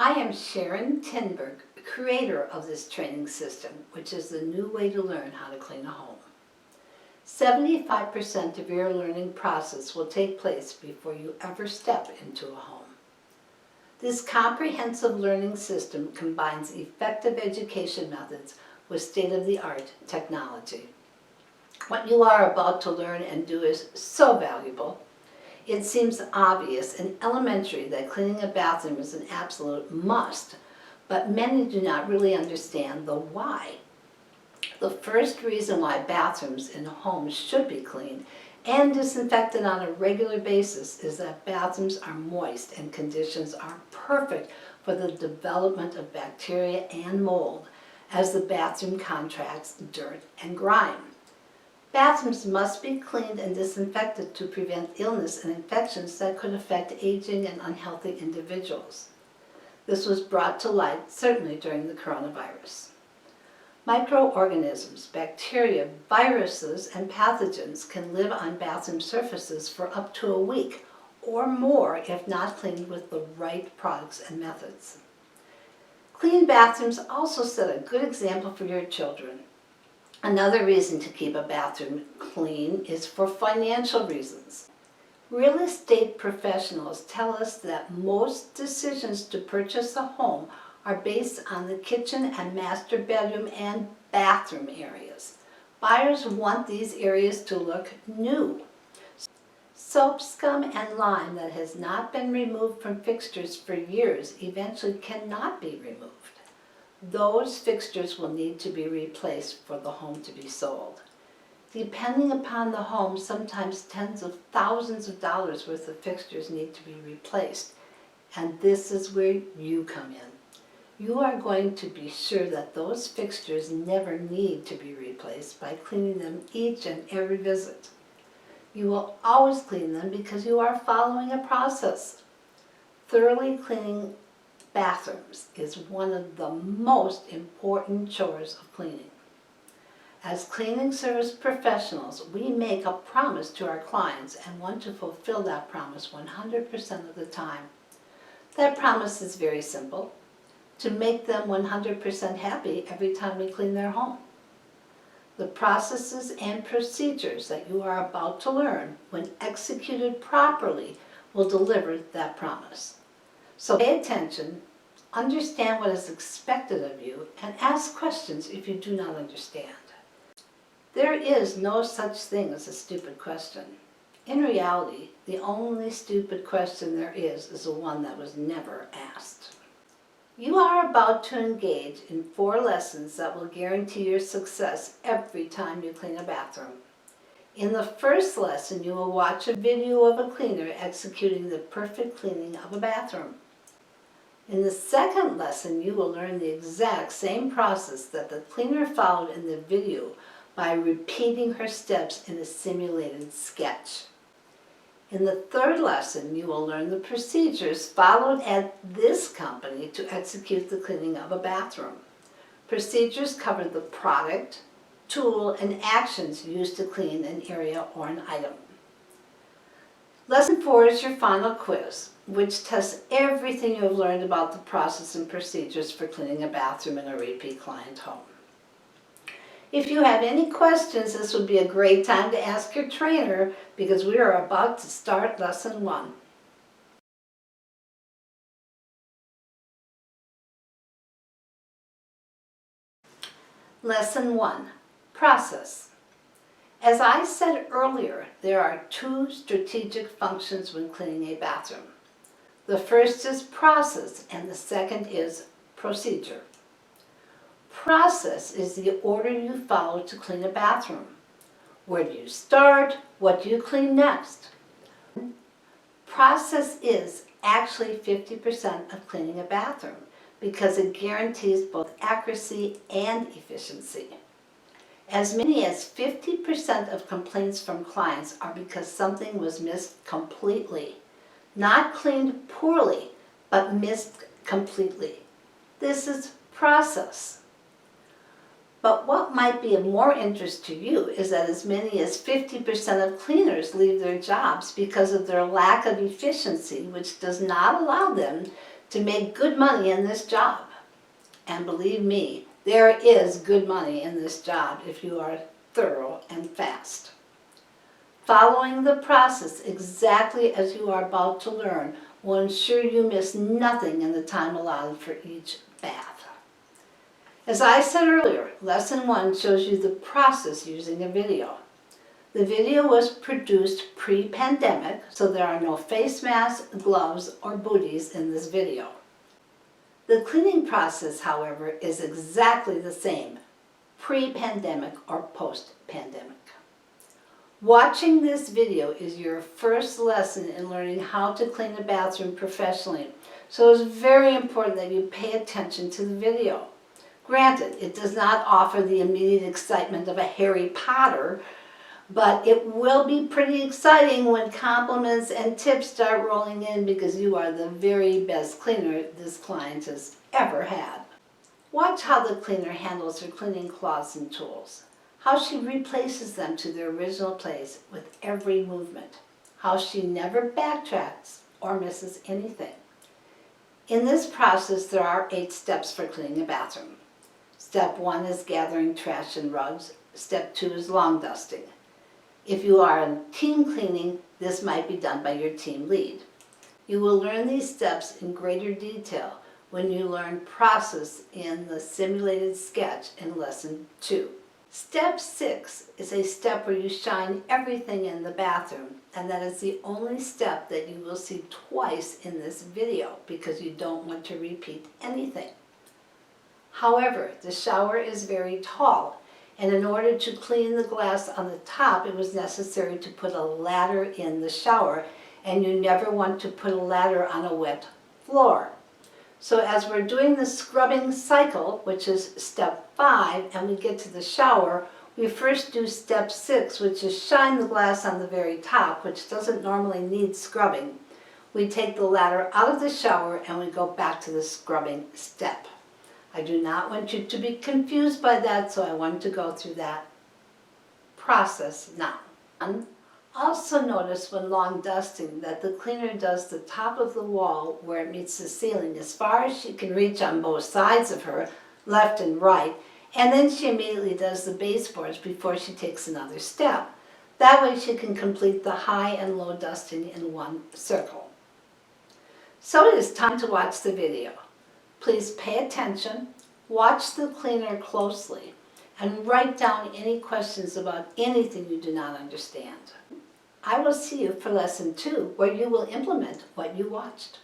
I am Sharon Tinberg, creator of this training system, which is the new way to learn how to clean a home. 75% of your learning process will take place before you ever step into a home. This comprehensive learning system combines effective education methods with state-of-the-art technology. What you are about to learn and do is so valuable. It seems obvious and elementary that cleaning a bathroom is an absolute must, but many do not really understand the why. The first reason why bathrooms in homes should be cleaned and disinfected on a regular basis is that bathrooms are moist and conditions are perfect for the development of bacteria and mold as the bathroom contracts dirt and grime. Bathrooms must be cleaned and disinfected to prevent illness and infections that could affect aging and unhealthy individuals. This was brought to light certainly during the coronavirus. Microorganisms, bacteria, viruses, and pathogens can live on bathroom surfaces for up to a week or more if not cleaned with the right products and methods. Clean bathrooms also set a good example for your children. Another reason to keep a bathroom clean is for financial reasons. Real estate professionals tell us that most decisions to purchase a home are based on the kitchen and master bedroom and bathroom areas. Buyers want these areas to look new. Soap scum and lime that has not been removed from fixtures for years eventually cannot be removed. Those fixtures will need to be replaced for the home to be sold. Depending upon the home, sometimes tens of thousands of dollars worth of fixtures need to be replaced. And this is where you come in. You are going to be sure that those fixtures never need to be replaced by cleaning them each and every visit. You will always clean them because you are following a process. Thoroughly cleaning bathrooms is one of the most important chores of cleaning. As cleaning service professionals, we make a promise to our clients and want to fulfill that promise 100% of the time. That promise is very simple: to make them 100% happy every time we clean their home. The processes and procedures that you are about to learn, when executed properly, will deliver that promise. So pay attention, understand what is expected of you, and ask questions if you do not understand. There is no such thing as a stupid question. In reality, the only stupid question there is the one that was never asked. You are about to engage in 4 lessons that will guarantee your success every time you clean a bathroom. In the first lesson, you will watch a video of a cleaner executing the perfect cleaning of a bathroom. In the second lesson, you will learn the exact same process that the cleaner followed in the video by repeating her steps in a simulated sketch. In the third lesson, you will learn the procedures followed at this company to execute the cleaning of a bathroom. Procedures cover the product, tool, and actions used to clean an area or an item. Lesson 4 is your final quiz, which tests everything you have learned about the process and procedures for cleaning a bathroom in a repeat client home. If you have any questions, this would be a great time to ask your trainer because we are about to start Lesson 1. Lesson 1, Process. As I said earlier, there are 2 strategic functions when cleaning a bathroom. The first is process and the second is procedure. Process is the order you follow to clean a bathroom. Where do you start? What do you clean next? Process is actually 50% of cleaning a bathroom because it guarantees both accuracy and efficiency. As many as 50% of complaints from clients are because something was missed completely. Not cleaned poorly, but missed completely. This is process. But what might be of more interest to you is that as many as 50% of cleaners leave their jobs because of their lack of efficiency, which does not allow them to make good money in this job. And believe me, there is good money in this job if you are thorough and fast. Following the process exactly as you are about to learn will ensure you miss nothing in the time allotted for each bath. As I said earlier, Lesson 1 shows you the process using a video. The video was produced pre-pandemic, so there are no face masks, gloves, or booties in this video. The cleaning process, however, is exactly the same, pre-pandemic or post-pandemic. Watching this video is your first lesson in learning how to clean a bathroom professionally, so it's very important that you pay attention to the video. Granted, it does not offer the immediate excitement of a Harry Potter, but it will be pretty exciting when compliments and tips start rolling in because you are the very best cleaner this client has ever had. Watch how the cleaner handles her cleaning cloths and tools, how she replaces them to their original place with every movement, how she never backtracks or misses anything. In this process, there are 8 steps for cleaning a bathroom. Step 1 is gathering trash and rugs. Step 2 is lawn dusting. If you are in team cleaning, this might be done by your team lead. You will learn these steps in greater detail when you learn process in the simulated sketch in Lesson 2. Step 6 is a step where you shine everything in the bathroom, and that is the only step that you will see twice in this video because you don't want to repeat anything. However, the shower is very tall, and in order to clean the glass on the top, it was necessary to put a ladder in the shower, and you never want to put a ladder on a wet floor. So as we're doing the scrubbing cycle, which is step 5, and we get to the shower, we first do step 6, which is shine the glass on the very top, which doesn't normally need scrubbing. We take the ladder out of the shower and we go back to the scrubbing step. I do not want you to be confused by that, so I want to go through that process now. Also notice when lawn dusting that the cleaner does the top of the wall where it meets the ceiling as far as she can reach on both sides of her, left and right, and then she immediately does the baseboards before she takes another step. That way she can complete the high and low dusting in one circle. So it is time to watch the video. Please pay attention, watch the cleaner closely, and write down any questions about anything you do not understand. I will see you for Lesson 2, where you will implement what you watched.